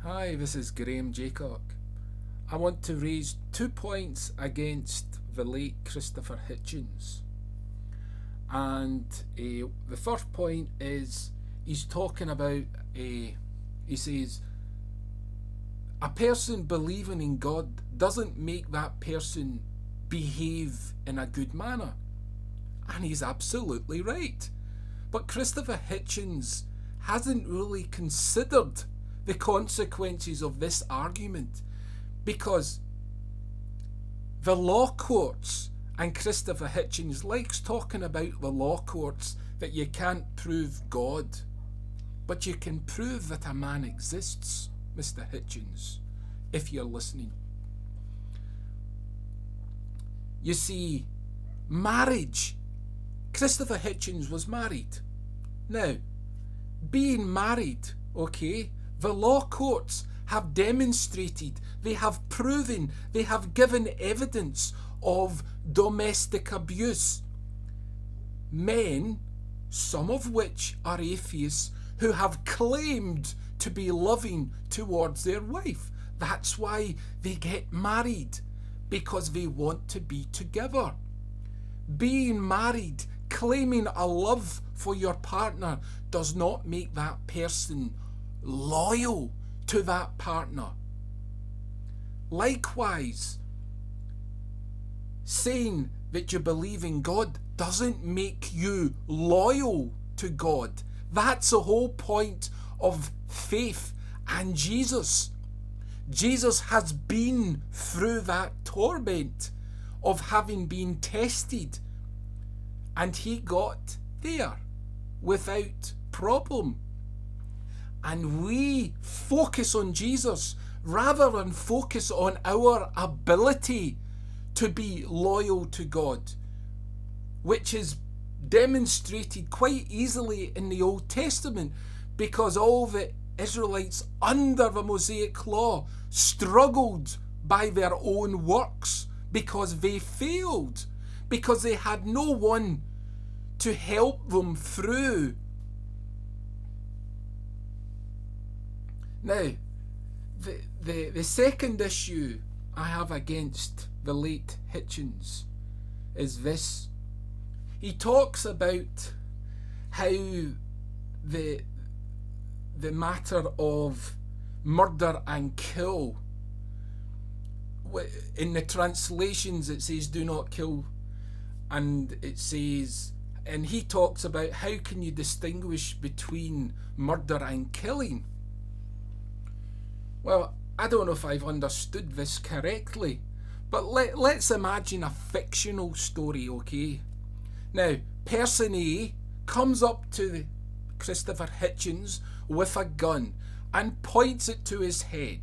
Hi, this is Graham Jeacocke. I want to raise 2 points against the late Christopher Hitchens. And the first point is he's talking about, he says, a person believing in God doesn't make that person behave in a good manner. And he's absolutely right. But Christopher Hitchens hasn't really considered the consequences of this argument, because the law courts, and Christopher Hitchens likes talking about the law courts, that you can't prove God, but you can prove that a man exists, Mr. Hitchens, if you're listening. You see, marriage, Christopher Hitchens was married. Now, being married, okay, the law courts have demonstrated, they have proven, they have given evidence of domestic abuse. Men, some of which are atheists, who have claimed to be loving towards their wife. That's why they get married, because they want to be together. Being married, claiming a love for your partner, does not make that person loyal to that partner. Likewise, saying that you believe in God doesn't make you loyal to God. That's the whole point of faith and Jesus. Jesus has been through that torment of having been tested, and he got there without problem. And we focus on Jesus rather than focus on our ability to be loyal to God, which is demonstrated quite easily in the Old Testament, because all the Israelites under the Mosaic law struggled by their own works, because they failed, because they had no one to help them through. Now, the second issue I have against the late Hitchens is this. He talks about how the matter of murder and kill, in the translations it says do not kill, and it says, and he talks about how can you distinguish between murder and killing. Well, I don't know if I've understood this correctly, but let's imagine a fictional story, okay? Now, person A comes up to Christopher Hitchens with a gun and points it to his head.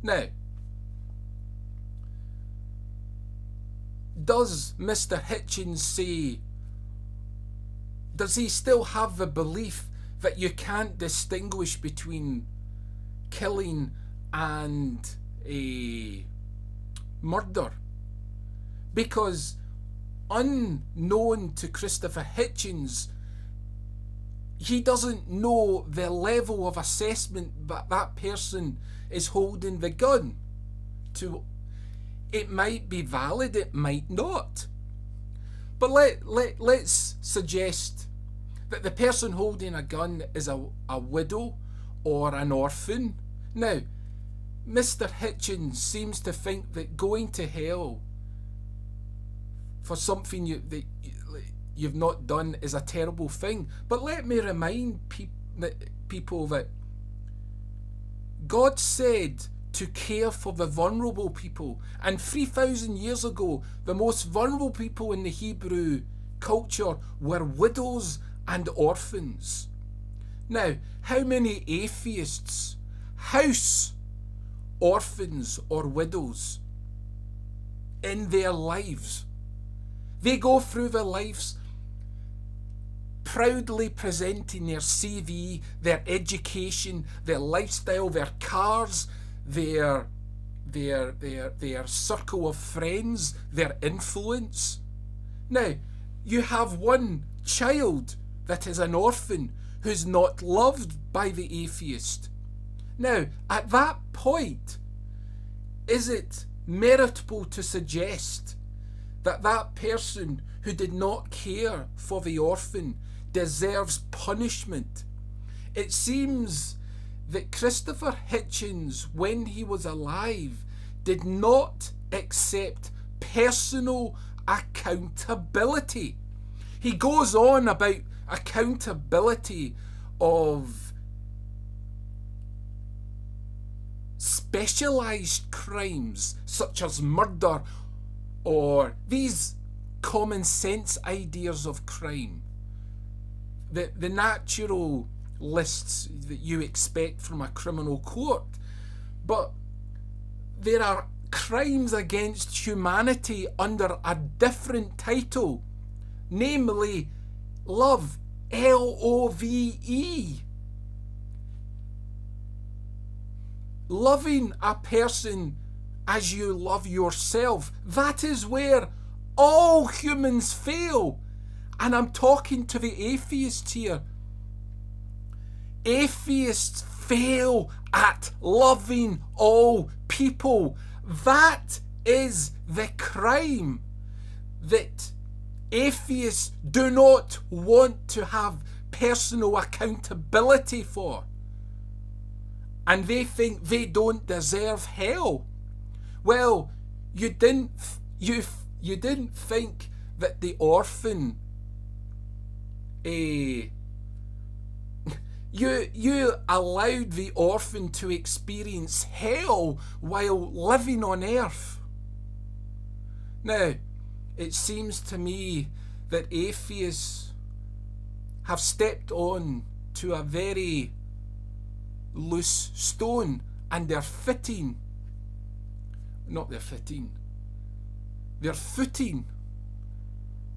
Now, does Mr. Hitchens say, does he still have the belief that you can't distinguish between killing and a murder? Because unknown to Christopher Hitchens, he doesn't know the level of assessment that person is holding the gun to. It might be valid, it might not. But let's suggest that the person holding a gun is a widow or an orphan. Now, Mr. Hitchens seems to think that going to hell for something you've not done is a terrible thing. But let me remind people that God said to care for the vulnerable people. And 3,000 years ago, the most vulnerable people in the Hebrew culture were widows and orphans. Now, how many atheists house orphans or widows in their lives? They go through their lives proudly presenting their CV, their education, their lifestyle, their cars, their circle of friends, their influence. Now, you have one child that is an orphan who's not loved by the atheist. Now, at that point, is it meritable to suggest that that person who did not care for the orphan deserves punishment? It seems that Christopher Hitchens, when he was alive, did not accept personal accountability. He goes on about accountability of specialised crimes such as murder or these common sense ideas of crime. The natural lists that you expect from a criminal court. But there are crimes against humanity under a different title, namely love, Love. Loving a person as you love yourself. That is where all humans fail. And I'm talking to the atheists here. Atheists fail at loving all people. That is the crime that atheists do not want to have personal accountability for. And they think they don't deserve hell. Well, you didn't think that the orphan you allowed the orphan to experience hell while living on earth. Now, it seems to me that atheists have stepped on to a very loose stone, and their footing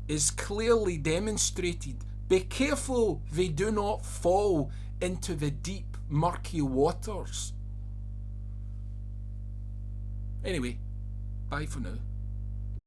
is clearly demonstrated. Be careful they do not fall into the deep, murky waters. Anyway, bye for now.